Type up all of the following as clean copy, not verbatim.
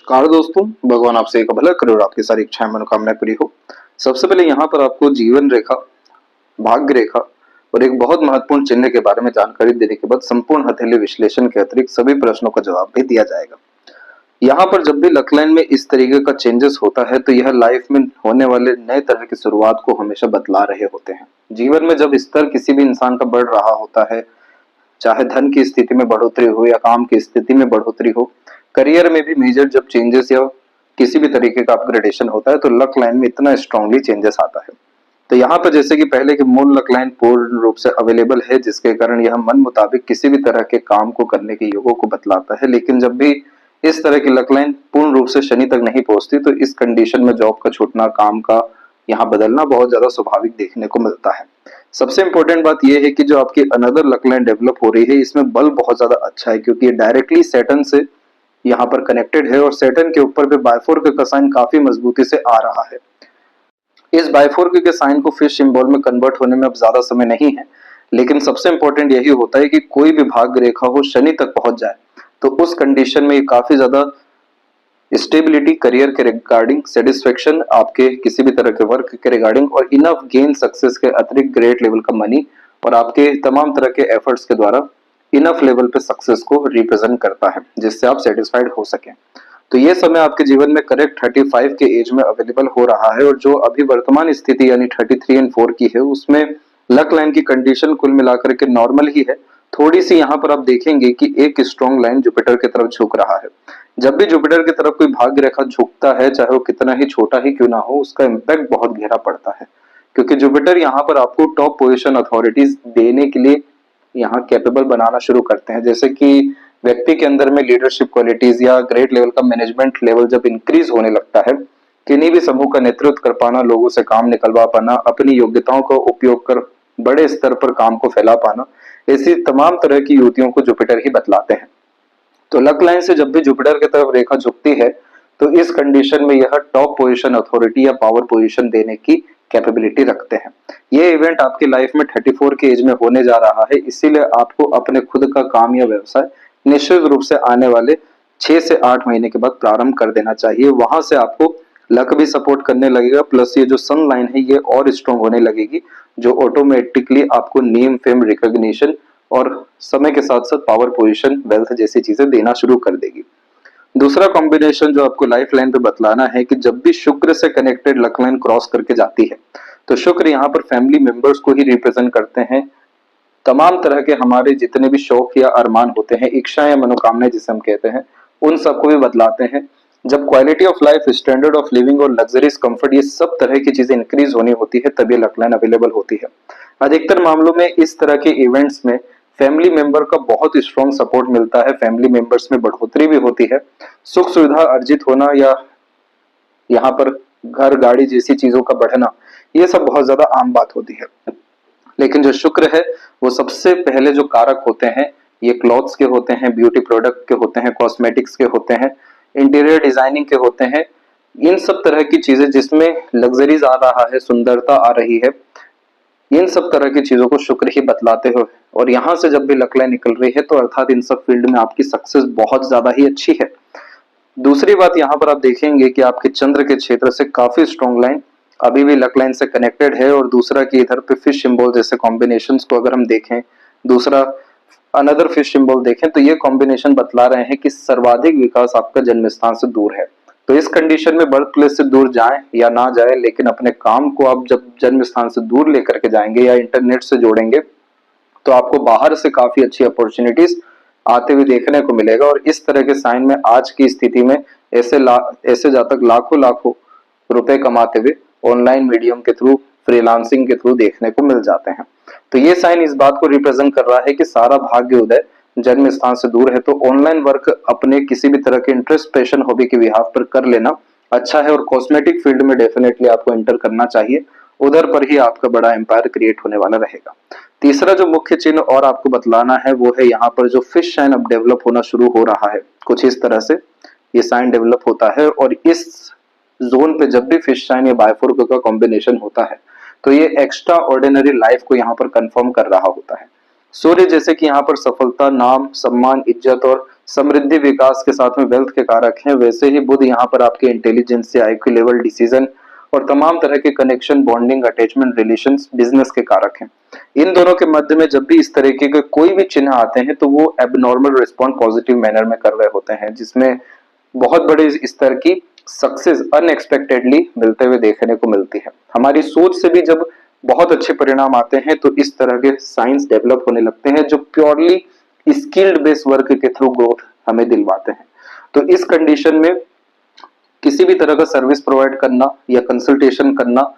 Car दोस्तों, भगवान आपसे एक भला करे और आपकी सारी इच्छाएं मनोकामनाएं पूरी हो। सबसे पहले यहाँ पर आपको जीवन रेखा, भाग्य रेखा और एक बहुत महत्वपूर्ण चिन्ह के बारे में जानकारी देने के बाद संपूर्ण हथेली विश्लेषण के अतिरिक्त सभी प्रश्नों का जवाब भी दिया जाएगा। यहाँ पर जब भी लक लाइन में इस तरीके का चेंजेस होता है तो यह लाइफ में होने वाले नए तरह की शुरुआत को हमेशा बतला रहे होते हैं। जीवन में जब स्तर किसी भी इंसान का बढ़ रहा होता है, चाहे धन की स्थिति में बढ़ोतरी हो या काम की स्थिति में बढ़ोतरी हो, करियर में भी मेजर जब चेंजेस या किसी भी तरीके का अपग्रेडेशन होता है तो लक लाइन में इतना स्ट्रांगली चेंजेस आता है। तो यहाँ पर जैसे कि पहले की मूल लक लाइन पूर्ण रूप से अवेलेबल है, जिसके कारण यह मन मुताबिक किसी भी तरह के काम को करने के योगों को बतलाता है। लेकिन जब भी इस तरह की लक लाइन पूर्ण रूप से शनि तक नहीं पहुंचती तो इस कंडीशन में जॉब का छूटना, काम का यहाँ बदलना बहुत ज्यादा स्वाभाविक देखने को मिलता है। सबसे इंपॉर्टेंट बात यह है कि जो आपकी अनदर लक लाइन डेवलप हो रही है इसमें बल बहुत ज्यादा अच्छा है, क्योंकि ये डायरेक्टली सैटर्न से यहाँ पर कनेक्टेड है और सैटर्न के ऊपर भी बायफोर्क का साइन काफी मजबूती से आ रहा है। इस बायफोर्क के साइन को फिश सिंबल में कन्वर्ट होने में अब ज्यादा समय नहीं है, लेकिन सबसे इंपॉर्टेंट यही होता है कि कोई भी भाग्य रेखा हो शनि तक पहुंच जाए तो उस कंडीशन में ये काफी ज्यादा स्टेबिलिटी, करियर के रिगार्डिंग, सेटिस्फेक्शन, आपके किसी भी तरह के वर्क के रिगार्डिंग और इनफ गेन सक्सेस के अतिरिक्त ग्रेट लेवल का मनी और आपके तमाम तरह के एफर्ट्स के द्वारा इनफ लेवल पे सक्सेस को रिप्रेजेंट करता है, जिससे आप सेटिस्फाइड हो सकें। तो ये समय आपके जीवन में करेक्ट 35 के एज में अवेलेबल हो रहा है और जो अभी वर्तमान स्थिति यानी 33 एंड 4 की है उसमें लक लाइन की कंडीशन कुल मिलाकर के नॉर्मल ही है। थोड़ी सी यहाँ पर आप देखेंगे कि एक स्ट्रॉन्ग लाइन जुपिटर की तरफ झुक रहा है। जब भी जुपिटर की तरफ कोई भाग्य रेखा झुकता है, चाहे वो कितना ही छोटा ही क्यों ना हो, उसका इम्पैक्ट बहुत गहरा पड़ता है, क्योंकि जुपिटर यहाँ पर आपको टॉप पोजीशन अथॉरिटीज देने के लिए यहाँ कैपेबल बनाना शुरू करते हैं। जैसे कि व्यक्ति के अंदर में लीडरशिप क्वालिटीज या ग्रेट लेवल का मैनेजमेंट लेवल जब इंक्रीज होने लगता है, किन्हीं भी समूह का नेतृत्व कर पाना, लोगों से काम निकलवा पाना, अपनी योग्यताओं का उपयोग कर बड़े स्तर पर काम को फैला पाना, ऐसी तमाम तरह की युतियों को जुपिटर ही बतलाते हैं। तो लक लाइन से जब भी जुपिटर की तरफ रेखा झुकती है तो इस कंडीशन में यह टॉप पोजीशन अथॉरिटी या पावर पोजीशन देने की कैपेबिलिटी रखते हैं। ये इवेंट आपकी लाइफ में 34 के एज में होने जा रहा है, इसीलिए आपको अपने खुद का काम या व्यवसाय निश्चित रूप से आने वाले 6 से 8 महीने के बाद प्रारंभ कर देना चाहिए। वहां से आपको लक भी सपोर्ट करने लगेगा, प्लस ये जो सन लाइन है ये और स्ट्रॉन्ग होने लगेगी, जो ऑटोमेटिकली आपको नेम, फेम, रिकॉग्निशन और समय के साथ साथ पावर पोजीशन, वेल्थ जैसी चीजें देना शुरू कर देगी। दूसरा कॉम्बिनेशन जो आपको लाइफ लाइन पे बतलाना है कि जब भी शुक्र से कनेक्टेड लक लाइन क्रॉस करके जाती है तो शुक्र यहाँ पर फैमिली मेंबर्स को ही रिप्रेजेंट करते हैं। तमाम तरह के हमारे जितने भी शौक या अरमान होते हैं, इच्छाएं या मनोकामनाएं जिसे हम कहते हैं, उन सबको भी बतलाते हैं। जब quality of life, standard of living और लग्जरीज कंफर्ट, ये सब तरह की चीजें इंक्रीज होनी होती है तब ये लक लाइन अवेलेबल होती है। अधिकतर मामलों में इस तरह के इवेंट्स में फैमिली मेंबर का बहुत स्ट्रॉन्ग सपोर्ट मिलता है, फैमिली मेंबर्स में बढ़ोतरी भी होती है, सुख सुविधा अर्जित होना या यहाँ पर घर, गाड़ी जैसी चीजों का बढ़ना, ये सब बहुत ज्यादा आम बात होती है। लेकिन जो शुक्र है वो सबसे पहले जो कारक होते हैं, ये क्लॉथ्स के होते हैं, ब्यूटी प्रोडक्ट के होते हैं, कॉस्मेटिक्स के होते हैं, इंटीरियर डिजाइनिंग के होते हैं। इन सब तरह की चीजें जिसमें लग्जरीज आ रहा है, सुंदरता आ रही है, इन सब तरह की चीजों को शुक्र ही बतलाते हो। और यहाँ से जब भी लक लाइन निकल रही है तो अर्थात इन सब फील्ड में आपकी सक्सेस बहुत ज्यादा ही अच्छी है। दूसरी बात यहाँ पर आप देखेंगे कि आपके चंद्र के क्षेत्र से काफी स्ट्रॉन्ग लाइन अभी भी लक लाइन से कनेक्टेड है, और दूसरा कि इधर पे फिश सिंबल जैसे कॉम्बिनेशंस को अगर हम देखें, दूसरा अनदर फिश सिंबल देखें तो ये कॉम्बिनेशन बतला रहे हैं कि सर्वाधिक विकास आपका जन्म स्थान से दूर है। तो इस कंडीशन में बर्थ प्लेस से दूर जाएं या ना जाए, लेकिन अपने काम को आप जब जन्म स्थान से दूर लेकर के जाएंगे या इंटरनेट से जोड़ेंगे तो आपको बाहर से काफी अच्छी अपॉर्चुनिटीज आते हुए देखने को मिलेगा। और इस तरह के साइन में आज की स्थिति में ऐसे जातक लाखों लाखों रुपए कमाते हुए ऑनलाइन मीडियम के थ्रू, फ्रीलांसिंग के थ्रू देखने को मिल जाते हैं। तो ये साइन इस बात को रिप्रेजेंट कर रहा है कि सारा भाग्य उदय जन्म स्थान से दूर है। तो ऑनलाइन वर्क अपने किसी भी तरह के इंटरेस्ट, पैशन, हॉबी के बिहाफ पर कर लेना अच्छा है, और कॉस्मेटिक फील्ड में डेफिनेटली आपको एंटर करना चाहिए, उधर पर ही आपका बड़ा एम्पायर क्रिएट होने वाला रहेगा। तीसरा जो मुख्य चिन्ह और आपको बतलाना है वो है यहाँ पर जो फिश साइन अब डेवलप होना शुरू हो रहा है। कुछ इस तरह से ये साइन डेवलप होता है, और इस जोन पे जब भी फिश साइन या बायफोर्क का कॉम्बिनेशन होता है तो ये एक्स्ट्रा ऑर्डिनरी लाइफ को यहाँ पर कंफर्म कर रहा होता है। सूर्य जैसे कि यहाँ पर सफलता, नाम, सम्मान, इज्जत और समृद्धि, विकास के साथ में वेल्थ के कारक हैं, वैसे ही बुध यहाँ पर आपके इंटेलिजेंस से IQ लेवल, डिसीजन और तमाम तरह के connection, bonding, attachment, relations, business के कारक हैं। इन दोनों के मध्य में जब भी इस तरीके के कोई भी चिन्ह आते हैं तो वो एबनॉर्मल रिस्पॉन्ड पॉजिटिव मैनर में कर रहे होते हैं, जिसमें बहुत बड़े स्तर की सक्सेस अनएक्सपेक्टेडली मिलते हुए देखने को मिलती है। हमारी सोच से भी जब बहुत अच्छे परिणाम आते हैं तो इस तरह के साइंस डेवलप होने लगते हैं जो प्योरली स्किल्ड बेस्ड वर्क के थ्रू ग्रोथ हमें दिलवाते हैं। तो इस कंडीशन में किसी भी तरह का सर्विस प्रोवाइड करना या कंसल्टेशन करना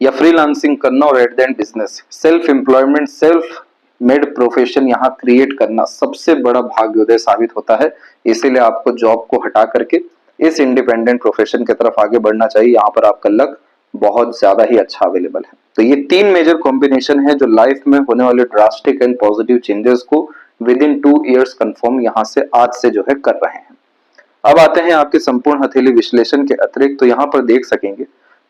या फ्रीलांसिंग करना और at the end business, self employment, self made profession यहाँ क्रिएट करना सबसे बड़ा भाग्योदय साबित होता है। इसीलिए आपको जॉब को हटा करके इस इंडिपेंडेंट प्रोफेशन की तरफ आगे बढ़ना चाहिए। यहाँ पर आपका लक बहुत ज्यादा ही अच्छा अवेलेबल है। तो ये 3 मेजर कॉम्बिनेशन है जो लाइफ में होने वाले ड्रास्टिक एंड पॉजिटिव चेंजेस को विद इन 2 years कंफर्म यहाँ से आज से जो है कर रहे हैं। अब आते हैं आपके संपूर्ण हथेली विश्लेषण के अतिरिक्त। तो यहाँ पर देख सकेंगे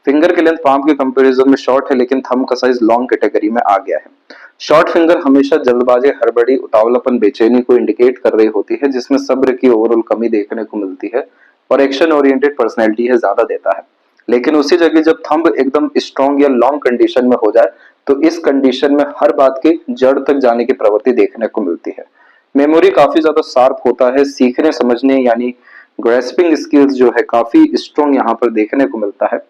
फिंगर की लेंथ पाम के कंपैरिजन में शॉर्ट है, लेकिन थंब का साइज लॉन्ग कैटेगरी में आ गया है। शॉर्ट फिंगर हमेशा जल्दबाजी, हड़बड़ी, उतावलापन, बेचैनी को इंडिकेट कर रही होती है, जिसमें सब्र की ओवरऑल कमी देखने को मिलती है और एक्शन ओरिएंटेड पर्सनैलिटी है ज्यादा देता है। लेकिन उसी जगह जब थंब एकदम स्ट्रॉन्ग या लॉन्ग कंडीशन में हो जाए तो इस कंडीशन में हर बात की जड़ तक जाने की प्रवृत्ति देखने को मिलती है। मेमोरी काफी ज्यादा शार्प होता है, सीखने समझने यानी ग्रेस्पिंग स्किल्स जो है काफी स्ट्रॉन्ग यहाँ पर देखने को मिलता है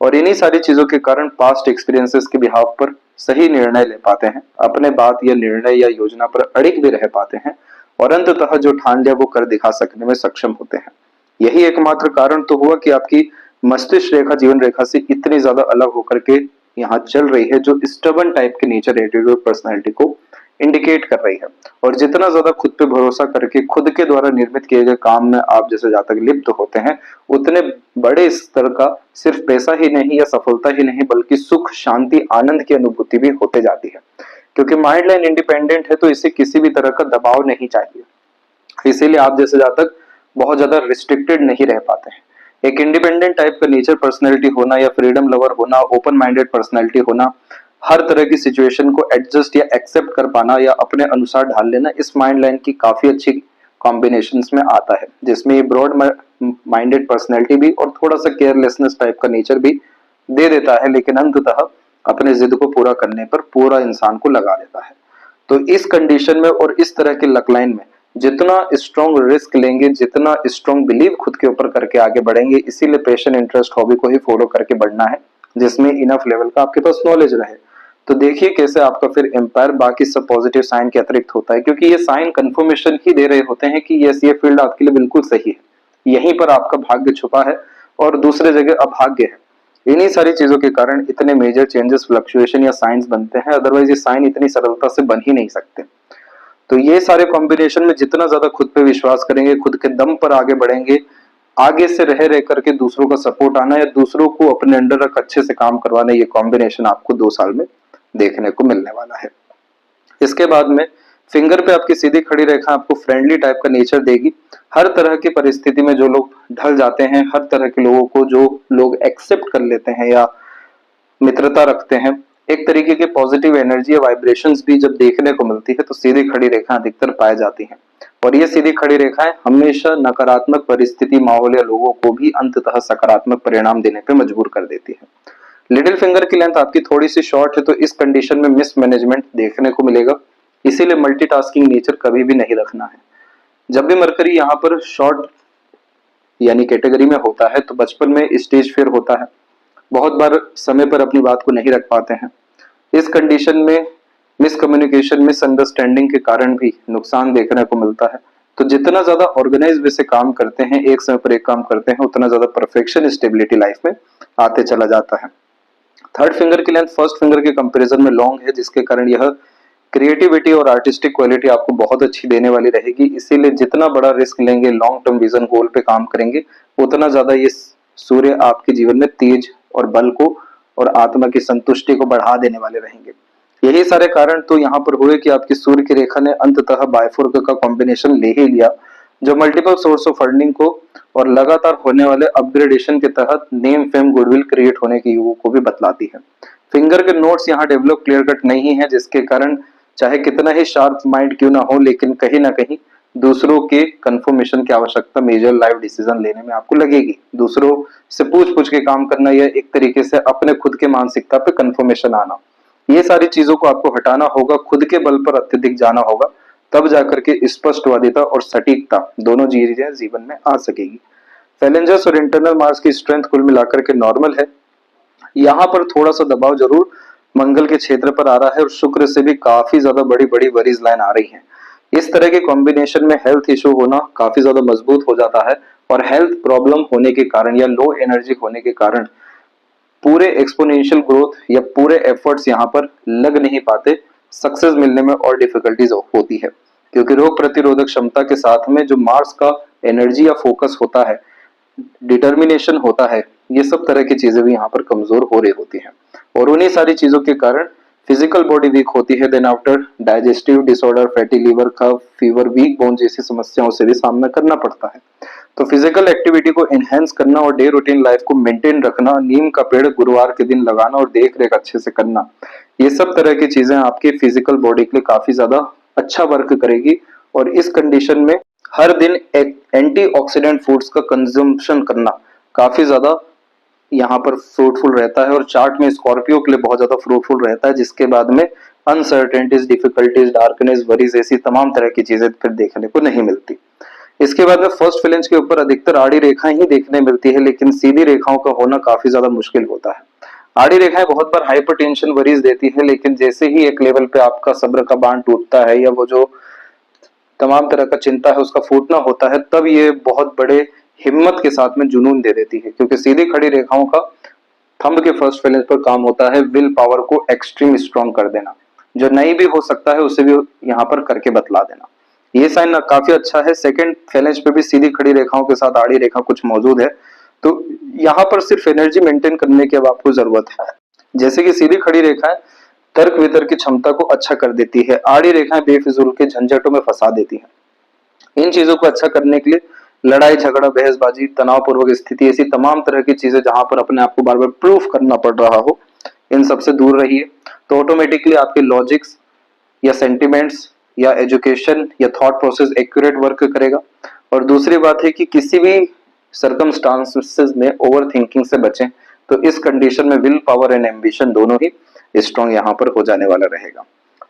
और इन्हीं सारी चीजों के कारण पास्ट एक्सपीरियंसेस के बिहाफ पर सही निर्णय ले पाते हैं, अपने बात या निर्णय या योजना पर अड़िग भी रह पाते हैं और अंततः जो ठान लिया वो कर दिखा सकने में सक्षम होते हैं। यही एकमात्र कारण तो हुआ कि आपकी मस्तिष्क रेखा जीवन रेखा से इतनी ज्यादा अलग होकर के यहाँ चल रही है, जो स्टबर्न टाइप के नेचर, एटीट्यूड, पर्सनैलिटी को इंडिकेट कर रही है। और जितना ज्यादा खुद पे भरोसा करके खुद के द्वारा निर्मित किए गए काम में आप जैसे जातक लिप्त होते हैं, उतने बड़े स्तर का सिर्फ पैसा ही नहीं या सफलता ही नहीं बल्कि सुख, शांति, आनंद की अनुभूति भी होते जाती है। क्योंकि माइंड लाइन इंडिपेंडेंट है तो इसे किसी भी तरह का दबाव नहीं चाहिए, इसीलिए आप जैसे जातक बहुत ज्यादा रिस्ट्रिक्टेड नहीं रह पाते हैं। एक इंडिपेंडेंट टाइप का नेचर पर्सनैलिटी होना या फ्रीडम लवर होना, ओपन माइंडेड पर्सनैलिटी होना, हर तरह की सिचुएशन को एडजस्ट या एक्सेप्ट कर पाना या अपने अनुसार ढाल लेना, इस माइंड लाइन की काफी अच्छी कॉम्बिनेशंस में आता है, जिसमें ये ब्रॉड माइंडेड पर्सनैलिटी भी और थोड़ा सा केयरलेसनेस टाइप का नेचर भी दे देता है, लेकिन अंततः अपने जिद को पूरा करने पर पूरा इंसान को लगा देता है। तो इस कंडीशन में और इस तरह के लक लाइन में जितना स्ट्रॉन्ग रिस्क लेंगे, जितना स्ट्रॉन्ग बिलीव खुद के ऊपर करके आगे बढ़ेंगे, इसीलिए पैशन, इंटरेस्ट, हॉबी को ही फॉलो करके बढ़ना है जिसमें इनफ लेवल का आपके पास नॉलेज रहे। तो देखिए कैसे आपका फिर एम्पायर बाकी सब पॉजिटिव साइन के अतिरिक्त होता है, क्योंकि ये साइन कंफर्मेशन ही दे रहे होते हैं कि यस, ये फील्ड आपके लिए बिल्कुल सही है, यहीं पर आपका भाग्य छुपा है और दूसरे जगह अभाग्य है। इन्हीं सारी चीजों के कारण इतने मेजर चेंजेस, फ्लक्चुएशन या साइंस बनते हैं, अदरवाइज ये साइन इतनी सरलता से बन ही नहीं सकते। तो ये सारे कॉम्बिनेशन में जितना ज्यादा खुद पे विश्वास करेंगे, खुद के दम पर आगे बढ़ेंगे, आगे से रह करके दूसरों का सपोर्ट आना या दूसरों को अपने अंडर रख अच्छे से काम करवाना, ये कॉम्बिनेशन आपको 2 साल में देखने को मिलने वाला है। इसके बाद में फिंगर पे आपकी सीधी खड़ी रेखा आपको फ्रेंडली टाइप का नेचर देगी। हर तरह की परिस्थिति में जो लोग ढल जाते हैं, हर तरह के लोगों को जो लोग एक्सेप्ट कर लेते हैं या मित्रता रखते हैं, एक तरीके की पॉजिटिव एनर्जी या वाइब्रेशंस भी जब देखने को मिलती है तो सीधी खड़ी रेखा अधिकतर पाई जाती हैं। और ये सीधी खड़ी रेखाएं हमेशा नकारात्मक परिस्थिति, माहौल या लोगों को भी अंततः सकारात्मक परिणाम देने पे मजबूर कर देती है। लिटिल फिंगर की लेंथ आपकी थोड़ी सी शॉर्ट है तो इस कंडीशन में मिसमैनेजमेंट देखने को मिलेगा, इसीलिए मल्टीटास्किंग नेचर कभी भी नहीं रखना है। जब भी मरकरी यहाँ पर शॉर्ट यानी कैटेगरी में होता है तो बचपन में स्टेज फेयर होता है, बहुत बार समय पर अपनी बात को नहीं रख पाते हैं। इस कंडीशन में मिसकम्युनिकेशन, मिसअंडरस्टैंडिंग के कारण भी नुकसान देखने को मिलता है। तो जितना ज्यादा ऑर्गेनाइज वे से काम करते हैं, एक समय पर एक काम करते हैं, उतना ज्यादा परफेक्शन, स्टेबिलिटी लाइफ में आते चला जाता है। थर्ड फिंगर की लेंथ फर्स्ट फिंगर के कंपैरिजन में लॉन्ग है, जिसके कारण यह क्रिएटिविटी और आर्टिस्टिक क्वालिटी आपको बहुत अच्छी देने वाली रहेगी। इसीलिए जितना बड़ा रिस्क लेंगे, लॉन्ग टर्म विजन गोल पे काम करेंगे, उतना ज्यादा ये सूर्य आपके जीवन में तेज और बल को और आत्मा की संतुष्टि को बढ़ा देने वाले रहेंगे। यही सारे कारण तो यहाँ पर हुए कि आपकी सूर्य की रेखा ने अंततः बायफोर्क का कॉम्बिनेशन ले ही लिया, जो मल्टीपल सोर्स ऑफ फंडिंग को और लगातार होने वाले अपग्रेडेशन के तहत नेम, फेम, गुडविल क्रिएट होने के युगों को भी बतलाती है। फिंगर के नोट्स यहाँ डेवलप क्लियर कट नहीं है, जिसके कारण चाहे कितना ही शार्प माइंड क्यों ना हो, लेकिन कहीं ना कहीं दूसरों के कंफर्मेशन की आवश्यकता मेजर लाइफ डिसीजन लेने में आपको लगेगी। दूसरों से पूछ पूछ के काम करना या एक तरीके से अपने खुद के मानसिकता पे कंफर्मेशन आना, ये सारी चीजों को आपको हटाना होगा, खुद के बल पर अत्यधिक जाना होगा, तब जाकर के स्पष्टवादिता और सटीकता दोनों चीजें जीवन में आ सकेगी। फैलेंजर्स और इंटरनल मार्स की स्ट्रेंथ कुल मिलाकर के नॉर्मल है। यहाँ पर थोड़ा सा दबाव जरूर मंगल के क्षेत्र पर आ रहा है और शुक्र से भी काफी ज्यादा बड़ी बड़ी वरीज लाइन आ रही है। इस तरह के कॉम्बिनेशन में हेल्थ इशू होना काफी ज्यादा मजबूत हो जाता है और हेल्थ प्रॉब्लम होने के कारण या लो एनर्जी होने के कारण पूरे एक्सपोनेंशियल ग्रोथ या पूरे एफर्ट्स यहाँ पर लग नहीं पाते, सक्सेस मिलने में और डिफिकल्टीज होती है, क्योंकि रोग प्रतिरोधक क्षमता के साथ में जो मार्स का एनर्जी या फोकस होता है, डिटर्मिनेशन होता है, ये सब तरह की चीजें भी यहाँ पर कमजोर हो रही होती हैं और उन्हीं सारी चीजों के कारण फिजिकल बॉडी वीक होती है। Then after digestive disorder, fatty liver, कफ, फीवर, वीक बोन जैसी समस्याओं से भी सामना करना पड़ता है। तो फिजिकल एक्टिविटी को एनहेंस करना और डे रूटीन लाइफ को मेंटेन रखना, नीम का पेड़ गुरुवार के दिन लगाना और देख रेख अच्छे से करना, ये सब तरह की चीजें आपकी फिजिकल बॉडी के लिए काफी ज्यादा अच्छा वर्क करेगी। और इस कंडीशन में हर दिन एक एंटीऑक्सीडेंट फूड्स का कंजम्पशन करना काफी ज्यादा यहाँ पर फ्रूटफुल रहता है और चार्ट में स्कॉर्पियो के लिए बहुत ज्यादा फ्रूटफुल रहता है, जिसके बाद में अनसर्टेनिटीज, डिफिकल्टीज, डार्कनेस, वरीज ऐसी तमाम तरह की चीजें फिर देखने को नहीं मिलती। इसके बाद में फर्स्ट फ्लेंज के ऊपर अधिकतर आड़ी रेखाएं ही देखने मिलती है, लेकिन सीधी रेखाओं का होना काफी ज्यादा मुश्किल होता है। आड़ी रेखाएं बहुत बार हाइपरटेंशन वरीज देती है, लेकिन जैसे ही एक लेवल पे आपका सब्र का बांध टूटता है या वो जो तमाम तरह का चिंता है उसका फूटना होता है, तब ये बहुत बड़े हिम्मत के साथ में जुनून दे देती है, क्योंकि सीधी खड़ी रेखाओं का थंब के फर्स्ट फ्लेंज पर काम होता है विल पावर को एक्सट्रीम स्ट्रॉन्ग कर देना, जो नहीं भी हो सकता है उसे भी यहाँ पर करके बतला देना। ये साइन काफी अच्छा है। सेकंड फ्लेंज पे भी सीधी खड़ी रेखाओं के साथ आड़ी रेखा कुछ मौजूद है, तो यहाँ पर सिर्फ एनर्जी मेंटेन करने की अब आपको जरूरत है। जैसे कि सीधी खड़ी रेखाएं तर्क वितर्क की क्षमता को अच्छा कर देती है, आड़ी रेखाएं बेफिजूल के झंझटों में फंसा देती है। इन चीजों को अच्छा करने के लिए लड़ाई झगड़ा, बहसबाजी, तनावपूर्वक स्थिति, ऐसी तमाम तरह की चीजें जहां पर अपने आप को बार बार प्रूफ करना पड़ रहा हो, इन सबसे दूर रहिए। तो ऑटोमेटिकली आपके लॉजिक्स या सेंटिमेंट्स या एजुकेशन या थॉट प्रोसेस एक्यूरेट वर्क करेगा। और दूसरी बात है कि किसी भी सर्कमस्टांसेस में ओवर थिंकिंग से बचें। तो इस कंडीशन में विल पावर एंड एम्बिशन दोनों ही स्ट्रॉन्ग यहाँ पर हो जाने वाला रहेगा।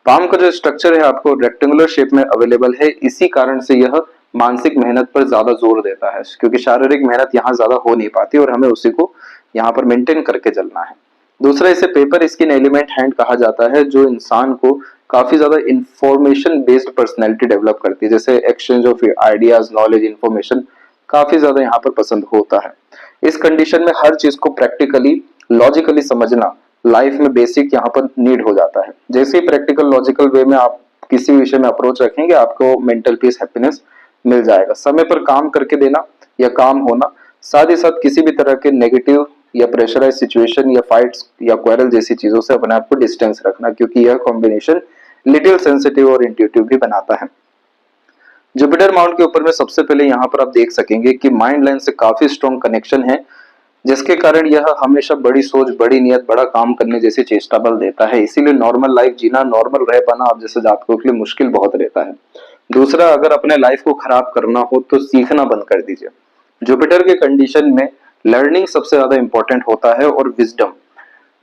पाम का जो स्ट्रक्चर है आपको रेक्टेंगुलर शेप में अवेलेबल है, इसी कारण से यह मानसिक मेहनत पर ज्यादा जोर देता है, क्योंकि शारीरिक मेहनत यहाँ ज्यादा हो नहीं पाती और हमें उसी को यहाँ पर मेंटेन करके चलना है। दूसरा, इसे पेपर स्किन एलिमेंट हैंड कहा जाता है, जो इंसान को काफी ज्यादा इंफॉर्मेशन बेस्ड पर्सनैलिटी डेवलप करती है, जैसे exchange of ideas, knowledge, information काफी ज्यादा यहाँ पर पसंद होता है। इस कंडीशन में हर चीज को प्रैक्टिकली लॉजिकली समझना लाइफ में बेसिक यहाँ पर नीड हो जाता है। जैसे ही प्रैक्टिकल लॉजिकल वे में आप किसी विषय में अप्रोच रखेंगे, आपको मेंटल पीस, हैप्पीनेस मिल जाएगा। समय पर काम करके देना या काम होना, साथ ही साथ किसी भी तरह के नेगेटिव या प्रेशराइज सिचुएशन या फाइट्स या क्वेरल जैसी चीजों से अपने आप को डिस्टेंस रखना, क्योंकि यह कॉम्बिनेशन लिटिल सेंसिटिव और इंट्यूटिव भी बनाता है। जुपिटर माउंट के ऊपर में सबसे पहले यहाँ पर आप देख सकेंगे कि माइंड लाइन से काफी स्ट्रॉन्ग कनेक्शन है, जिसके कारण यह हमेशा बड़ी सोच, बड़ी नियत, बड़ा काम करने जैसी चेष्टा बल देता है। इसीलिए नॉर्मल लाइफ जीना, नॉर्मल रह पाना आप जैसे जातकों के लिए मुश्किल बहुत रहता है। दूसरा, अगर अपने लाइफ को खराब करना हो तो सीखना बंद कर दीजिए। जुपिटर के कंडीशन में लर्निंग सबसे ज्यादा इंपॉर्टेंट होता है और विजडम।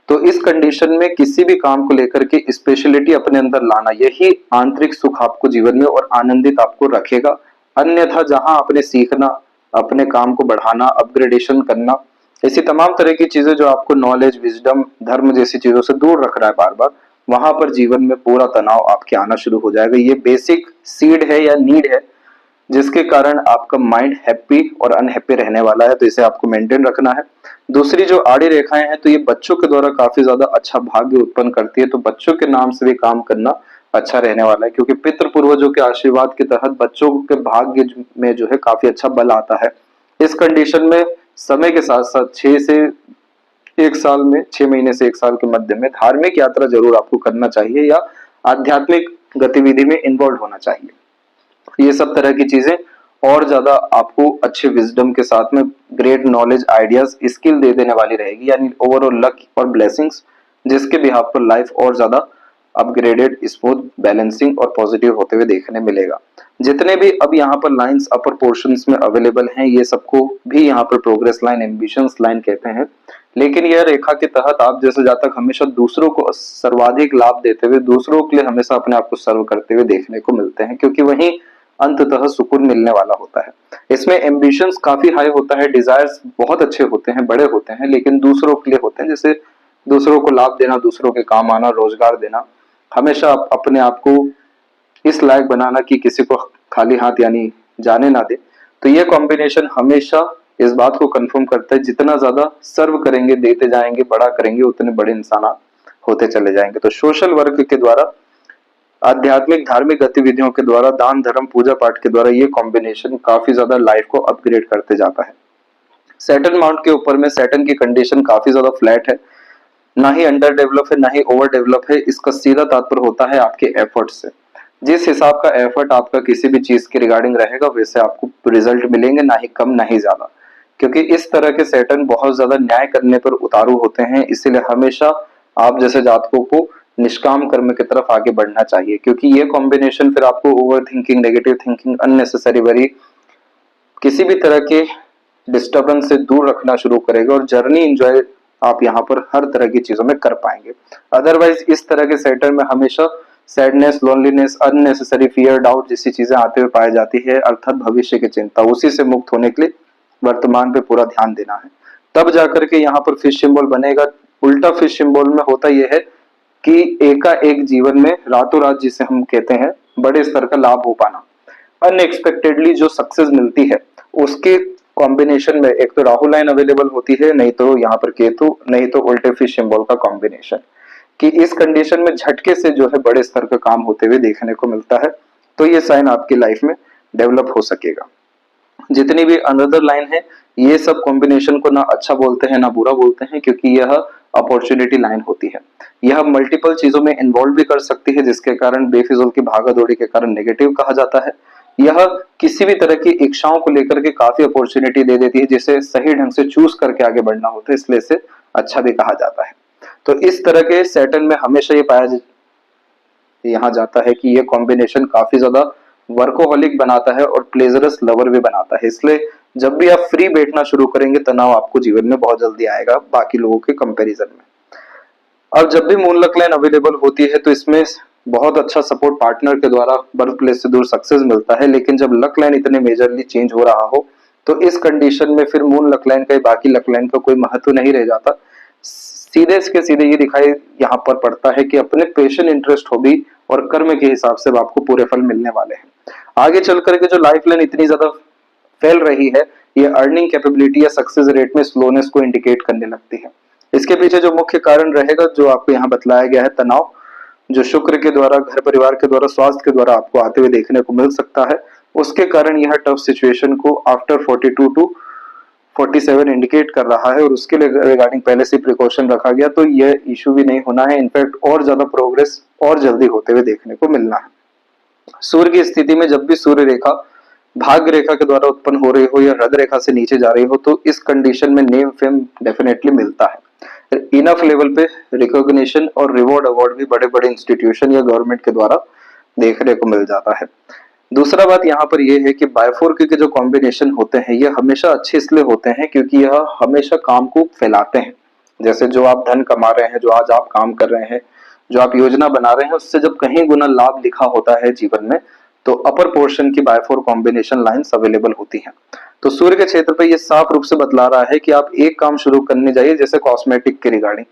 तो इस कंडीशन में किसी भी काम को लेकर के स्पेशलिटी अपने अंदर लाना, यही आंतरिक सुख आपको जीवन में और आनंदित आपको रखेगा। अन्यथा जहां आपने सीखना, अपने काम को बढ़ाना, अपग्रेडेशन करना, ऐसी तमाम तरह की चीजें जो आपको नॉलेज, विजडम, धर्म जैसी चीजों से दूर रख रहा है बार बार, वहां पर जीवन में पूरा तनाव आपके आना शुरू हो जाएगा। ये बेसिक सीड है या नीड है, जिसके कारण आपका माइंड हैप्पी और अनहैप्पी रहने वाला है, तो इसे आपको मेंटेन रखना है। दूसरी जो आड़ी रेखाएं हैं, तो ये बच्चों के द्वारा काफी ज्यादा अच्छा भाग्य उत्पन्न करती है, तो बच्चों के नाम से भी काम करना अच्छा रहने वाला है, क्योंकि पितृ पूर्वजों के आशीर्वाद के तहत बच्चों के भाग्य में जो है काफी अच्छा बल आता है। इस कंडीशन में समय के साथ साथ 6 से 1 साल में, 6 महीने से 1 साल के मध्य में धार्मिक यात्रा जरूर आपको करना चाहिए या आध्यात्मिक गतिविधि में इन्वॉल्व होना चाहिए। ये सब तरह की चीजें और ज्यादा आपको अच्छे विजडम के साथ में ग्रेट नॉलेज, आइडियाज, स्किल दे देने वाली रहेगी, यानी ओवरऑल लक और ब्लेसिंग्स, जिसके बिहाफ पर लाइफ और ज्यादा अपग्रेडेड, स्मूथ, बैलेंसिंग और पॉजिटिव होते हुए देखने मिलेगा। जितने भी अब यहाँ पर लाइंस अपर पोर्शंस में अवेलेबल हैं, ये सबको भी यहाँ पर प्रोग्रेस लाइन, एम्बिशंस लाइन कहते हैं। लेकिन यह रेखा के तहत आप जैसे जातक हमेशा दूसरों को सर्वाधिक लाभ देते हुए, दूसरों के लिए हमेशा अपने आप को सर्व करते हुए देखने को मिलते हैं, क्योंकि वहीं अंततः सुकून मिलने वाला होता है। इसमें एम्बिशंस काफी हाई होता है, डिजायर्स बहुत अच्छे होते हैं, बड़े होते हैं, लेकिन दूसरों के लिए होते हैं, जैसे दूसरों को लाभ देना, दूसरों के काम आना, रोजगार देना, हमेशा अपने आप को इस लायक बनाना कि किसी को खाली हाथ यानी जाने ना दे। तो ये कॉम्बिनेशन हमेशा इस बात को कंफर्म करता है, जितना ज्यादा सर्व करेंगे, देते जाएंगे, बड़ा करेंगे, उतने बड़े इंसान आप होते चले जाएंगे। तो सोशल वर्क के द्वारा, आध्यात्मिक धार्मिक गतिविधियों के द्वारा, दान धर्म पूजा पाठ के द्वारा ये कॉम्बिनेशन काफी ज्यादा लाइफ को अपग्रेड करते जाता है। सैटर्न माउंट के ऊपर में सैटर्न की कंडीशन काफी ज्यादा फ्लैट है, ना ही अंडर डेवलप है, ना ही ओवर डेवलप है। इसका सीधा तात्पर्य होता है आपके एफर्ट से। जिस हिसाब का एफर्ट आपका किसी भी चीज के रिगार्डिंग रहेगा, वैसे आपको रिजल्ट मिलेंगे, ना ही कम ना ही ज्यादा। क्योंकि इस तरह के सैटर्न बहुत ज्यादा न्याय करने पर उतारू होते हैं, इसीलिए हमेशा आप जैसे जातकों को निष्काम कर्म की तरफ आगे बढ़ना चाहिए, क्योंकि ये कॉम्बिनेशन फिर आपको over thinking, negative thinking, unnecessary worry, किसी भी तरह के डिस्टर्बेंस से दूर रखना शुरू करेगा और जर्नी एंजॉय आप यहाँ पर हर तरह की चीजों में कर पाएंगे। अदरवाइज इस तरह के सैटर्न में हमेशा sadness, loneliness, unnecessary fear, doubt जैसी चीजें आते हुए पाई जाती है, अर्थात भविष्य की चिंता। उसी से मुक्त होने के लिए वर्तमान पे पूरा ध्यान देना है, तब जाकर के यहाँ पर फिश सिंबल बनेगा। उल्टा फिश सिंबल में होता यह है कि एकाएक जीवन में रातों रात, जिसे हम कहते हैं बड़े स्तर का लाभ हो पाना, अनएक्सपेक्टेडली जो सक्सेस मिलती है, उसके कॉम्बिनेशन में एक तो राहु लाइन अवेलेबल होती है, नहीं तो यहाँ पर केतु, नहीं तो उल्टे फिश सिंबल का कॉम्बिनेशन, कि इस कंडीशन में झटके से जो है बड़े स्तर का काम होते हुए देखने को मिलता है। तो ये साइन आपकी लाइफ में डेवलप हो सकेगा। जितनी भी अनदर लाइन है, ये सब कॉम्बिनेशन को ना अच्छा बोलते हैं ना बुरा बोलते हैं, क्योंकि यह अपॉर्चुनिटी लाइन होती है। यह मल्टीपल चीजों में इन्वॉल्व भी कर सकती है, जिसके कारण बेफिजूल की भागा दौड़ी के कारण नेगेटिव कहा जाता है। यह किसी भी तरह की इच्छाओं को लेकर के काफी अपॉर्चुनिटी दे देती है, जिसे सही ढंग से चूज करके आगे बढ़ना होता है, इसलिए इसे अच्छा भी कहा जाता है। तो इस तरह के सैटर्न में हमेशा ये पाया यहाँ जाता है कि ये कॉम्बिनेशन काफी ज्यादा वर्कोहॉलिक बनाता है और प्लेजरस लवर भी बनाता है। इसलिए जब भी आप फ्री बैठना शुरू करेंगे, तनाव आपको जीवन में बहुत जल्दी आएगा बाकी लोगों के कंपैरिजन में। अब जब भी मून लक लाइन अवेलेबल होती है, तो इसमें बहुत अच्छा सपोर्ट पार्टनर के द्वारा बर्थ प्लेस से दूर सक्सेस मिलता है। लेकिन जब लक लाइन इतने मेजरली चेंज हो रहा हो, तो इस कंडीशन में फिर मून लक लाइन का बाकी लक लाइन का कोई महत्व नहीं रह जाता। सीधे के सीधे ये दिखाई यहाँ पर पड़ता है कि अपने पैशन, इंटरेस्ट, हॉबी और कर्म के हिसाब से आपको पूरे फल मिलने वाले हैं। आगे चल करके जो लाइफ लाइन इतनी ज्यादा फैल रही है, ये अर्निंग कैपेबिलिटी या सक्सेस रेट में स्लोनेस को इंडिकेट करने लगती है। इसके पीछे जो मुख्य कारण रहेगा, जो आपको यहाँ बतलाया गया है, तनाव, जो शुक्र के द्वारा, घर परिवार के द्वारा, स्वास्थ्य के द्वारा आपको आते हुए देखने को मिल सकता है। उसके कारण यह टफ सिचुएशन को आफ्टर 42 टू 47 इंडिकेट कर रहा है, और उसके रिगार्डिंग पहले से प्रिकॉशन रखा गया, तो यह इशू भी नहीं होना है। इनफैक्ट और ज्यादा प्रोग्रेस और जल्दी होते हुए देखने को मिलना है। सूर्य की स्थिति में जब भी सूर्य रेखा भाग्य रेखा के द्वारा उत्पन्न हो रही हो या हृदय रेखा से नीचे जा रही हो, तो इस कंडीशन में नेम फेम डेफिनेटली मिलता है। इनफ लेवल पे रिकॉग्निशन और रिवॉर्ड अवार्ड भी बड़े बड़े इंस्टीट्यूशन या गवर्नमेंट के द्वारा देखने को मिल जाता है। दूसरा बात यहाँ पर यह है कि बायफोर्क के जो कॉम्बिनेशन होते हैं, ये हमेशा अच्छे इसलिए होते हैं क्योंकि यह हमेशा काम को फैलाते हैं। जैसे जो आप धन कमा रहे हैं, जो आज आप काम कर रहे हैं, जो आप योजना बना रहे हैं, उससे जब कहीं गुना लाभ लिखा होता है जीवन में, तो अपर पोर्शन की बायफोर कॉम्बिनेशन लाइंस अवेलेबल होती हैं। तो सूर्य के क्षेत्र पे ये साफ रूप से बतला रहा है कि आप एक काम शुरू करने जाइए, जैसे कॉस्मेटिक के रिगार्डिंग,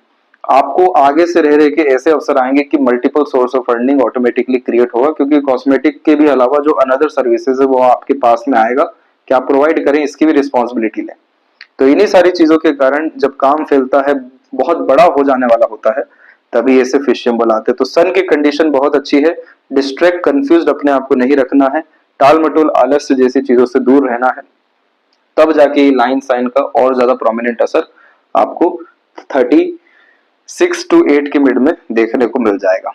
आपको आगे से रह के ऐसे अवसर आएंगे कि multiple source of earning automatically create होगा, क्योंकि कॉस्मेटिक के भी अलावा जो अनदर सर्विसेज है वो आपके पास में आएगा कि आप प्रोवाइड करें, इसकी भी रिस्पॉन्सिबिलिटी लें। तो इन्हीं सारी चीजों के कारण जब काम फैलता है, बहुत बड़ा हो जाने वाला होता है, तभी ऐसे फिश सिंबल आते हैं। तो सन की कंडीशन बहुत अच्छी है। डिस्ट्रैक्ट, कंफ्यूज अपने आप को नहीं रखना है, टाल मटोल, आलस्य जैसी चीजों से दूर रहना है, तब जाके लाइन साइन का और ज्यादा प्रोमिनेंट असर आपको 36 to 8 के मिड में देखने को मिल जाएगा।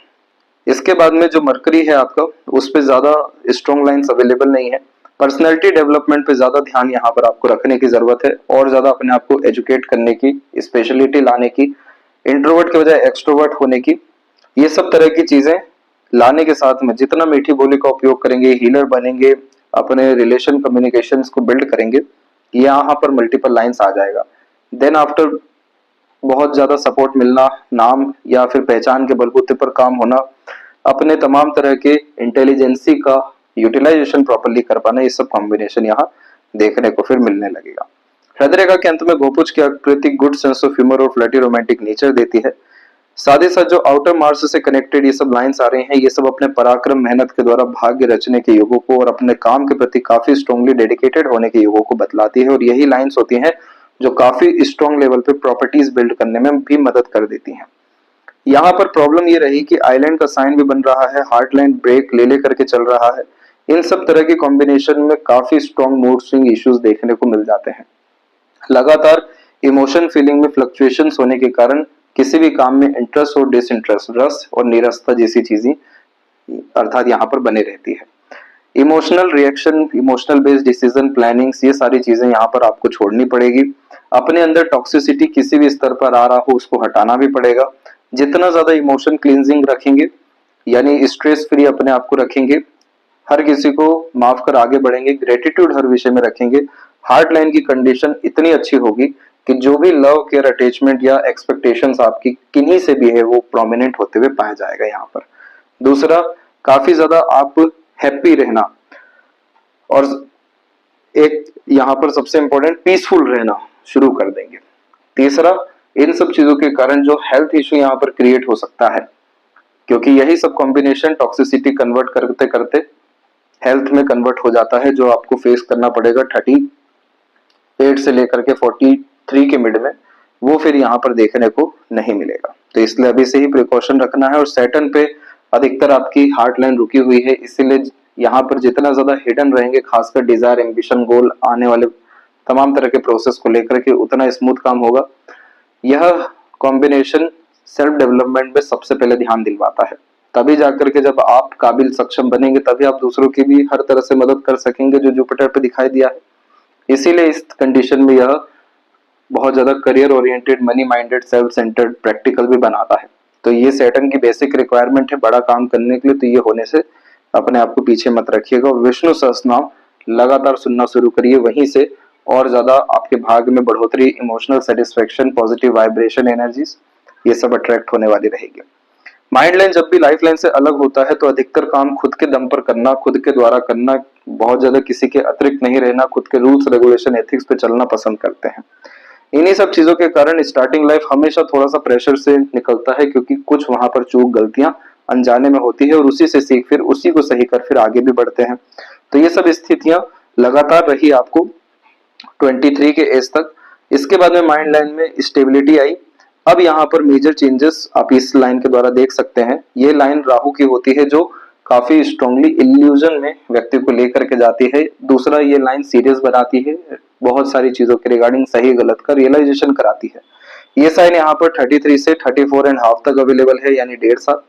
इसके बाद में जो मरकरी है आपका, उस पर ज्यादा स्ट्रॉन्ग लाइंस अवेलेबल नहीं है। पर्सनैलिटी डेवलपमेंट पे ज्यादा ध्यान यहाँ पर आपको रखने की जरूरत है, और ज्यादा अपने आप को एजुकेट करने की, स्पेशलिटी लाने की, इंट्रोवर्ट के बजाय एक्सट्रोवर्ट होने की, ये सब तरह की चीजें लाने के साथ में जितना मीठी बोली का उपयोग करेंगे, हीलर बनेंगे, अपने रिलेशन कम्युनिकेशन को बिल्ड करेंगे, यहाँ पर मल्टीपल लाइन्स आ जाएगा। देन आफ्टर बहुत ज्यादा सपोर्ट मिलना, नाम या फिर पहचान के बलबूते पर काम होना, अपने तमाम तरह के इंटेलिजेंसी का यूटिलाइजेशन प्रॉपरली कर पाना, ये सब कॉम्बिनेशन यहाँ देखने को फिर मिलने लगेगा। हृदय रेखा के अंत में गोपुज की आकृति गुड सेंस ऑफ ह्यूमर और फ्लर्टी रोमांटिक नेचर देती है। साथ ही साथ जो आउटर मार्स से कनेक्टेड ये सब लाइंस आ रही हैं, ये सब अपने पराक्रम मेहनत के द्वारा भाग्य रचने के युगों को और अपने काम के प्रति काफी स्ट्रांगली डेडिकेटेड होने के युगों को बतलाती है। और यही लाइंस होती हैं जो काफी स्ट्रॉन्ग लेवल पे प्रॉपर्टीज बिल्ड करने में भी मदद कर देती हैं। यहाँ पर प्रॉब्लम ये रही कि आइलैंड का साइन भी बन रहा है, हार्ट लाइन ब्रेक ले ले करके चल रहा है। इन सब तरह की कॉम्बिनेशन में काफी स्ट्रॉन्ग मूड स्विंग इश्यूज देखने को मिल जाते हैं। लगातार इमोशन फीलिंग में फ्लक्चुएशंस होने के कारण किसी भी काम में इंटरेस्ट और डिसइंटरेस्ट, रस और निरस्ता जैसी चीजें अर्थात यहाँ पर बने रहती है। Emotional reaction, emotional based decision plannings, ये सारी चीजें यहाँ पर आपको छोड़नी पड़ेगी। अपने अंदर टॉक्सिसिटी किसी भी स्तर पर आ रहा हो उसको हटाना भी पड़ेगा। जितना ज्यादा इमोशन क्लींजिंग रखेंगे, यानी स्ट्रेस फ्री अपने आप को रखेंगे, हर किसी को माफ कर आगे बढ़ेंगे, ग्रेटिट्यूड हर विषय में रखेंगे, हार्ट लाइन की कंडीशन इतनी अच्छी होगी कि जो भी लव केयर अटैचमेंट या एक्सपेक्टेशंस आपकी किन्हीं से भी है वो प्रोमिनेंट होते हुए पाया जाएगा यहाँ पर। दूसरा, काफी ज्यादा आप हैप्पी रहना, और एक यहाँ पर सबसे इंपॉर्टेंट पीसफुल रहना शुरू कर देंगे। तीसरा, इन सब चीजों के कारण जो हेल्थ इश्यू यहाँ पर क्रिएट हो सकता है, क्योंकि यही सब कॉम्बिनेशन टॉक्सिसिटी कन्वर्ट करते करते हेल्थ में कन्वर्ट हो जाता है, जो आपको फेस करना पड़ेगा 38 से लेकर के 43 के मिड में, वो फिर यहाँ पर देखने को नहीं मिलेगा। तो इसलिए अभी से ही प्रिकॉशन रखना है। और सैटर्न पे अधिकतर आपकी हार्ट लाइन रुकी हुई है, इसीलिए यहाँ पर जितना ज्यादा हिडन रहेंगे, खासकर डिजायर, एम्बिशन, गोल, आने वाले तमाम तरह के प्रोसेस को लेकर के, उतना स्मूथ काम होगा। यह कॉम्बिनेशन सेल्फ डेवलपमेंट में सबसे पहले ध्यान दिलवाता है। तभी जाकर के जब आप काबिल सक्षम बनेंगे, तभी आप दूसरों की भी हर तरह से मदद कर सकेंगे, जो जुपिटर पे दिखाई दिया है। इसीलिए इस कंडीशन में यह बहुत ज्यादा career oriented, money minded, self centred, practical भी बनाता है। तो ये सैटर्न की बेसिक रिक्वायरमेंट है बड़ा काम करने के लिए। तो ये होने से अपने आप को पीछे मत रखिएगा और विष्णु सहस्त्रनाम लगातार सुनना शुरू करिए। वहीं से और ज्यादा आपके भाग्य में बढ़ोतरी, emotional satisfaction, positive vibration, energies, ये सब अट्रैक्ट होने वाली रहेगी। माइंड लाइन जब भी लाइफ लाइन से अलग होता है तो अधिकतर काम खुद के दम पर करना, खुद के द्वारा करना, बहुत ज्यादा किसी के अतिरिक्त नहीं रहना, खुद के रूल्स रेगुलेशन एथिक्स पे चलना पसंद करते हैं। इन्हीं सब चीजों के कारण स्टार्टिंग लाइफ हमेशा थोड़ा सा प्रेशर से निकलता है, क्योंकि कुछ वहां पर चूक, गलतियां अनजाने में होती है और उसी से सीख फिर उसी को सही कर फिर आगे भी बढ़ते हैं। तो ये सब स्थितियां लगातार रही आपको 23 के एज तक। इसके बाद में माइंड लाइन में स्टेबिलिटी आई। अब यहाँ पर मेजर चेंजेस आप इस लाइन के द्वारा देख सकते हैं। ये लाइन राहु की होती है, जो काफी स्ट्रांगली इल्यूजन में व्यक्ति को लेकर के जाती है। दूसरा, ये लाइन सीरियस बनाती है, बहुत सारी चीजों के रिगार्डिंग सही गलत का रियलाइजेशन कराती है। ये साइन यहाँ पर 33 से 34.5 तक अवेलेबल है, यानी 1.5 साल।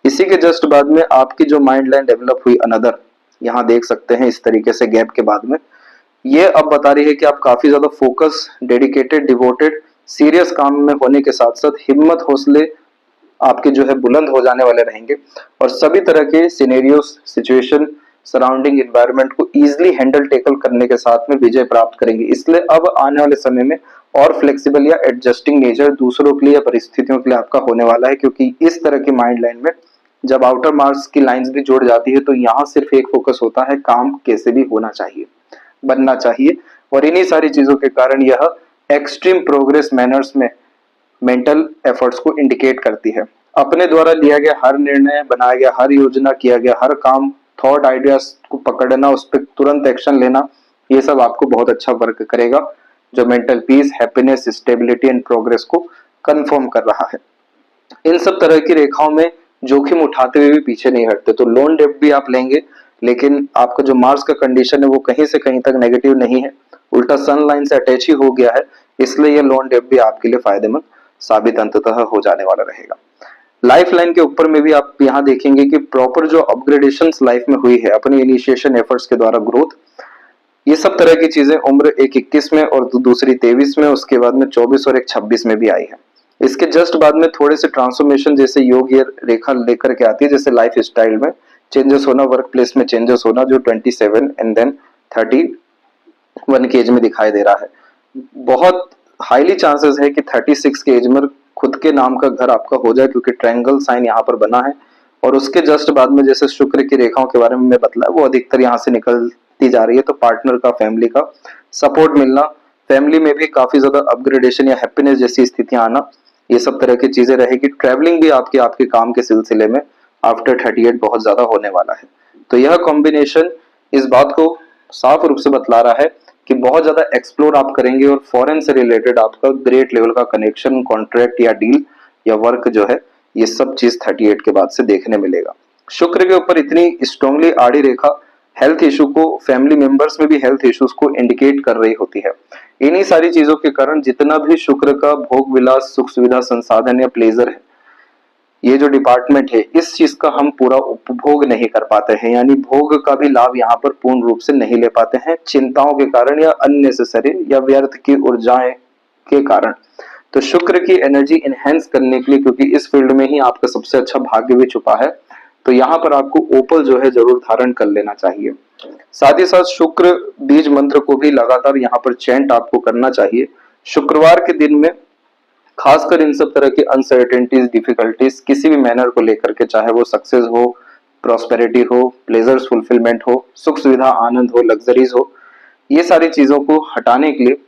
इसी के जस्ट बाद में आपकी जो माइंड लाइन डेवलप हुई अनदर, यहाँ देख सकते हैं इस तरीके से गैप के बाद में, ये अब बता रही है कि आप काफी ज्यादा फोकस, डेडिकेटेड, डिवोटेड, सीरियस काम में होने के साथ साथ हिम्मत, हौसले आपके जो है बुलंद हो जाने वाले रहेंगे और सभी तरह के सिनेरियोस, सिचुएशन, सराउंडिंग एनवायरनमेंट को इजीली हैंडल टेकल करने के साथ में विजय प्राप्त करेंगे। इसलिए अब आने वाले समय में और फ्लेक्सिबल या एडजस्टिंग नेचर दूसरों के लिए या परिस्थितियों के लिए आपका होने वाला है, क्योंकि इस तरह की माइंड लाइन में जब आउटर मार्क्स की लाइंस भी जोड़ जाती है तो यहाँ सिर्फ एक फोकस होता है, काम कैसे भी होना चाहिए, बनना चाहिए। और इन्हीं सारी चीजों के कारण यह एक्सट्रीम प्रोग्रेस मैनर्स में मेंटल एफर्ट्स को इंडिकेट करती है। अपने द्वारा लिया गया हर निर्णय, बनाया गया हर योजना, किया गया हर काम, थॉट, आइडियाज को पकड़ना, उस पर तुरंत एक्शन लेना, ये सब आपको बहुत अच्छा वर्क करेगा, जो mental peace, happiness, stability and progress को कंफर्म कर रहा है। इन सब तरह की रेखाओं में जोखिम उठाते हुए भी पीछे नहीं हटते। तो लोन डेब्ट भी आप लेंगे, लेकिन आपका जो मार्स का कंडीशन है वो कहीं से कहीं तक नेगेटिव नहीं है, उल्टा सन लाइन से अटैच ही हो गया है। इसलिए ये लोन डेब्ट भी आपके लिए फायदेमंद साबित अंततः हो जाने वाला रहेगा। लाइफ लाइन के ऊपर में भी आप यहाँ देखेंगे कि प्रॉपर जो अपग्रेडेशन लाइफ में हुई है अपनी इनिशिएशन एफर्ट्स के द्वारा, ग्रोथ, ये सब तरह की चीजें उम्र एक 21 में और दूसरी 23 में, उसके बाद में 24 और एक 26 में भी आई है। इसके जस्ट बाद में थोड़े से ट्रांसफॉर्मेशन जैसे योग ये रेखा लेकर के आती है, जैसे लाइफ स्टाइल में चेंजेस होना, वर्क प्लेस में चेंजेस होना, जो 27 एंड देन 31 की एज में दिखाई दे रहा है। बहुत हाईली चांसेस है कि 36 के एज में खुद के नाम का घर आपका हो जाए, क्योंकि ट्रायंगल साइन यहाँ पर बना है। और उसके जस्ट बाद में जैसे शुक्र की रेखाओं के बारे में मैं बतलाया, वो अधिकतर यहाँ से निकलती जा रही है। तो पार्टनर का, फैमिली का सपोर्ट मिलना, फैमिली में भी काफी ज्यादा अपग्रेडेशन या हैप्पीनेस जैसी स्थितियां आना, ये सब तरह की चीजें रहेगी। ट्रैवलिंग भी आपके आपके काम के सिलसिले में आफ्टर 38 बहुत ज्यादा होने वाला है। तो यह कॉम्बिनेशन इस बात को साफ रूप से बतला रहा है कि बहुत ज्यादा एक्सप्लोर आप करेंगे और फॉरेन से रिलेटेड आपका ग्रेट लेवल का कनेक्शन, कॉन्ट्रैक्ट या डील या वर्क जो है, ये सब चीज 38 के बाद से देखने मिलेगा। शुक्र के ऊपर इतनी स्ट्रांगली आड़ी रेखा हेल्थ इशू को, फैमिली मेंबर्स में भी हेल्थ इश्यूज को इंडिकेट कर रही होती है। इन्हीं सारी चीजों के कारण जितना भी शुक्र का भोग विलास, सुख सुविधा, संसाधन या प्लेजर है, ये जो डिपार्टमेंट है, इस चीज का हम पूरा उपभोग नहीं कर पाते हैं, यानी भोग का भी लाभ यहाँ पर पूर्ण रूप से नहीं ले पाते हैं, चिंताओं के कारण या अननेसेसरी या व्यर्थ की ऊर्जाएं के कारण। तो शुक्र की एनर्जी इनहेंस करने के लिए, क्योंकि इस फील्ड में ही आपका सबसे अच्छा भाग्य भी छुपा है, तो यहाँ पर आपको ओपल जो है जरूर धारण कर लेना चाहिए। साथ ही साथ शुक्र बीज मंत्र को भी लगातार यहाँ पर चैंट आपको करना चाहिए। शुक्रवार के दिन में खासकर इन सब तरह की अनसर्टेनिटीज, डिफिकल्टीज किसी भी मैनर को लेकर के, चाहे वो सक्सेस हो, प्रॉस्पेरिटी हो, प्लेजर्स फुलफिलमेंट हो, सुख सुविधा, आनंद हो, लग्जरीज हो, ये सारी चीजों को हटाने के लिए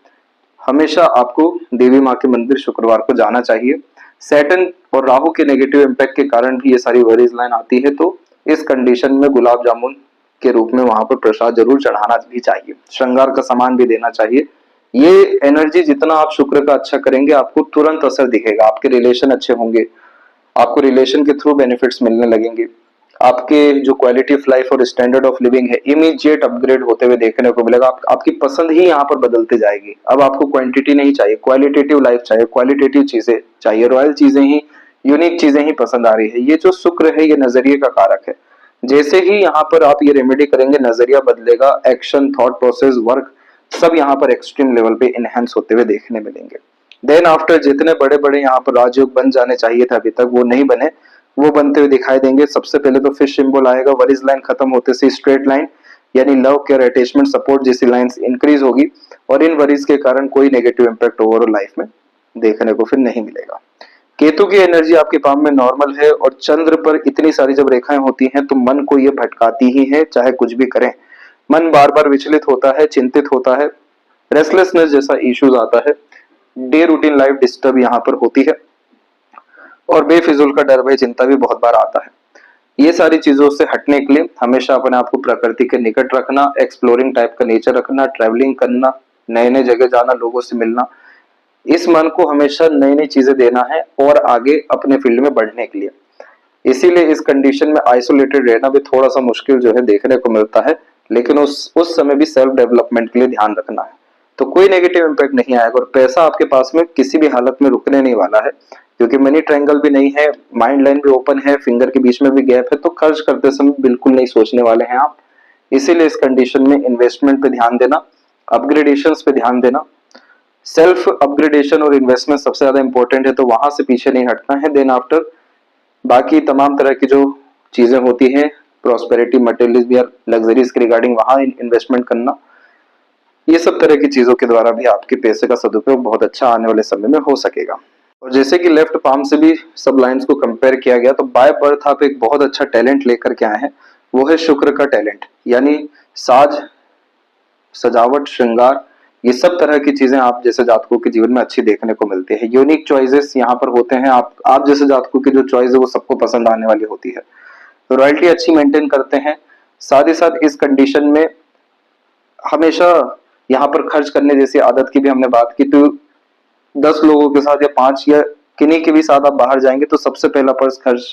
हमेशा आपको देवी माँ के मंदिर शुक्रवार को जाना चाहिए। सैटर्न और राहु के नेगेटिव इम्पैक्ट के कारण भी ये सारी वरीज लाइन आती है, तो इस कंडीशन में गुलाब जामुन के रूप में वहां पर प्रसाद जरूर चढ़ाना भी चाहिए, श्रृंगार का सामान भी देना चाहिए। ये एनर्जी जितना आप शुक्र का अच्छा करेंगे, आपको तुरंत असर दिखेगा, आपके रिलेशन अच्छे होंगे, आपको रिलेशन के थ्रू बेनिफिट्स मिलने लगेंगे, आपके जो क्वालिटी ऑफ लाइफ और स्टैंडर्ड ऑफ लिविंग है, इमीडिएट अपग्रेड होते हुए देखने को मिलेगा। आपकी पसंद ही यहाँ पर बदलती जाएगी। अब आपको क्वांटिटी नहीं चाहिए, क्वालिटेटिव लाइफ चाहिए, क्वालिटेटिव चीजें चाहिए, रॉयल चीजें ही, यूनिक चीजें ही पसंद आ रही है। ये जो शुक्र है, ये नजरिए का कारक है। जैसे ही यहाँ पर आप ये रेमेडी करेंगे, नजरिया बदलेगा, एक्शन, थॉट प्रोसेस, वर्क सब यहाँ पर एक्सट्रीम लेवल पे इनहेंस होते हुए देखने मिलेंगे। देन आफ्टर जितने बड़े बड़े यहाँ पर राजयोग बन जाने चाहिए थे अभी तक, वो नहीं बने, वो बनते हुए दिखाई देंगे। सबसे पहले तो फिश सिंबल आएगा, वरीज लाइन खत्म होते से स्ट्रेट लाइन, यानी लव, केयर, अटैचमेंट, सपोर्ट जैसी लाइंस इंक्रीज होगी, और इन वरीज के कारण कोई नेगेटिव इंपैक्ट ओवरऑल लाइफ में देखने को फिर नहीं मिलेगा। केतु की एनर्जी आपके पाम में नॉर्मल है, और चंद्र पर इतनी सारी जब रेखाएं होती हैं तो मन को ये भटकाती ही है, चाहे कुछ भी करें। मन बार बार विचलित होता है, चिंतित होता है, रेस्टलेसनेस जैसा इश्यूज आता है, डे रूटीन लाइफ डिस्टर्ब यहाँ पर होती है, और बेफिजूल का डर, भय, चिंता भी बहुत बार आता है। ये सारी चीजों से हटने के लिए हमेशा अपने आप को प्रकृति के निकट रखना, एक्सप्लोरिंग टाइप का नेचर रखना, ट्रैवलिंग करना, नए नए जगह जाना, लोगों से मिलना, इस मन को हमेशा नई नई चीजें देना है और आगे अपने फील्ड में बढ़ने के लिए। इसीलिए इस कंडीशन में आइसोलेटेड रहना भी थोड़ा सा मुश्किल जो है देखने को मिलता है, लेकिन उस समय भी सेल्फ डेवलपमेंट के लिए ध्यान रखना है, तो कोई नेगेटिव इम्पैक्ट नहीं आएगा। और पैसा आपके पास में किसी भी हालत में रुकने नहीं वाला है, क्योंकि मनी ट्रायंगल भी नहीं है, माइंड लाइन भी ओपन है, फिंगर के बीच में भी गैप है, तो खर्च करते समय बिल्कुल नहीं सोचने वाले हैं आप। इसीलिए इस कंडीशन में इन्वेस्टमेंट पे ध्यान देना, अपग्रेडेशंस पे ध्यान देना, सेल्फ अपग्रेडेशन और इन्वेस्टमेंट सबसे ज्यादा इंपॉर्टेंट है, तो वहां से पीछे नहीं हटना है। देन आफ्टर बाकी तमाम तरह की जो चीजें होती हैं, प्रॉस्पेरिटी, मटेरियलिज्म या लग्जरीज के रिगार्डिंग, वहां इन्वेस्टमेंट करना, ये सब तरह की चीजों के द्वारा भी आपके पैसे का सदुपयोग बहुत अच्छा आने वाले समय में हो सकेगा। और जैसे कि लेफ्ट पाम से भी सब लाइंस को कंपेयर किया गया, तो बाय बर्थ आप एक बहुत अच्छा टैलेंट लेकर के आए हैं, वो है शुक्र का टैलेंट, यानी साज, सजावट, श्रृंगार, ये सब तरह की चीजें आप जैसे जातकों के जीवन में अच्छी देखने को मिलती है। यूनिक चॉइसेस यहाँ पर होते हैं, आप जैसे जातकों की जो चॉइस है वो सबको पसंद आने वाली होती है, तो रॉयल्टी अच्छी मेंटेन करते हैं। साथ ही साथ इस कंडीशन में हमेशा यहाँ पर खर्च करने जैसी आदत की भी हमने बात की, तो 10 लोगों के साथ या 5 या किन्हीं के भी साथ आप बाहर जाएंगे तो सबसे पहला पर्स खर्च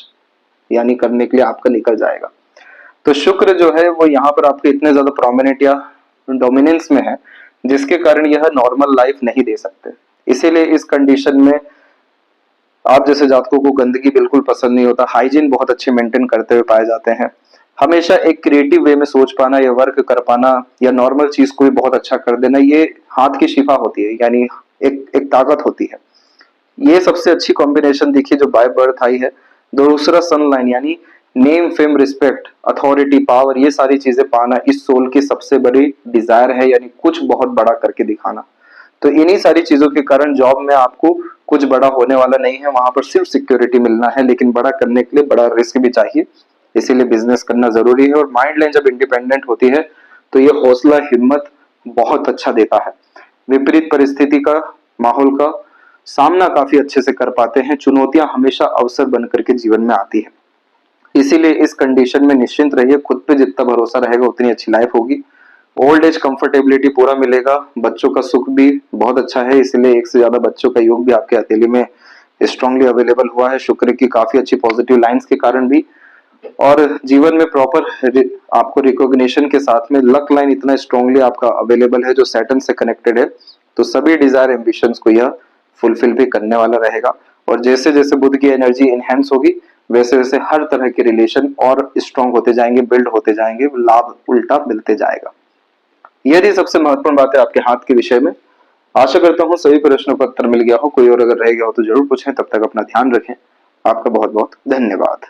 यानी करने के लिए आपका निकल जाएगा। तो शुक्र जो है वो यहाँ पर आपके इतने ज्यादा प्रोमिनेंट या डोमिनेंस में है, जिसके कारण यह नॉर्मल लाइफ नहीं दे सकते। इसीलिए इस कंडीशन में आप जैसे जातकों को गंदगी बिल्कुल पसंद नहीं होता, हाइजीन बहुत अच्छे मेंटेन करते हुए पाए जाते हैं, हमेशा एक क्रिएटिव वे में सोच पाना या वर्क कर पाना या नॉर्मल चीज को भी बहुत अच्छा कर देना, ये हाथ की शिफा होती है, यानी एक ताकत होती है। ये सबसे अच्छी कॉम्बिनेशन देखिए जो बाय बर्थ आई है। दूसरा सन लाइन यानी name, fame, respect, authority, power, ये सारी चीजें पाना इस सोल की सबसे बड़ी डिजायर है, यानी कुछ बहुत बड़ा करके दिखाना। तो इन्हीं सारी चीजों के कारण जॉब में आपको कुछ बड़ा होने वाला नहीं है, वहां पर सिर्फ सिक्योरिटी मिलना है, लेकिन बड़ा करने के लिए बड़ा रिस्क भी चाहिए, इसीलिए बिजनेस करना जरूरी है। और माइंड लाइन जब इंडिपेंडेंट होती है तो ये हौसला, हिम्मत बहुत अच्छा देता है। विपरीत परिस्थिति का, माहौल का सामना काफी अच्छे से कर पाते हैं। चुनौतियां हमेशा अवसर बन करके जीवन में आती है, इसीलिए इस कंडीशन में निश्चिंत रहिए। खुद पे जितना भरोसा रहेगा उतनी अच्छी लाइफ होगी। ओल्ड एज कंफर्टेबिलिटी पूरा मिलेगा। बच्चों का सुख भी बहुत अच्छा है, इसलिए एक से ज्यादा बच्चों का योग भी आपके हथेली में स्ट्रांगली अवेलेबल हुआ है, शुक्र की काफी अच्छी पॉजिटिव लाइंस के कारण भी। और जीवन में प्रॉपर आपको रिकॉग्निशन के साथ में लक लाइन इतना स्ट्रांगली आपका अवेलेबल है जो सैटर्न से कनेक्टेड है, तो सभी डिजायर एम्बिशंस को यह फुलफिल भी करने वाला रहेगा। और जैसे जैसे बुध की एनर्जी इनहेंस होगी वैसे वैसे हर तरह के रिलेशन और स्ट्रांग होते जाएंगे, बिल्ड होते जाएंगे, लाभ उल्टा मिलते जाएगा। यह थी सबसे महत्वपूर्ण बात है आपके हाथ के विषय में। आशा करता हूँ सभी प्रश्नों का उत्तर मिल गया हो, कोई और अगर रह गया हो तो जरूर पूछें। तब तक अपना ध्यान रखें। आपका बहुत बहुत धन्यवाद।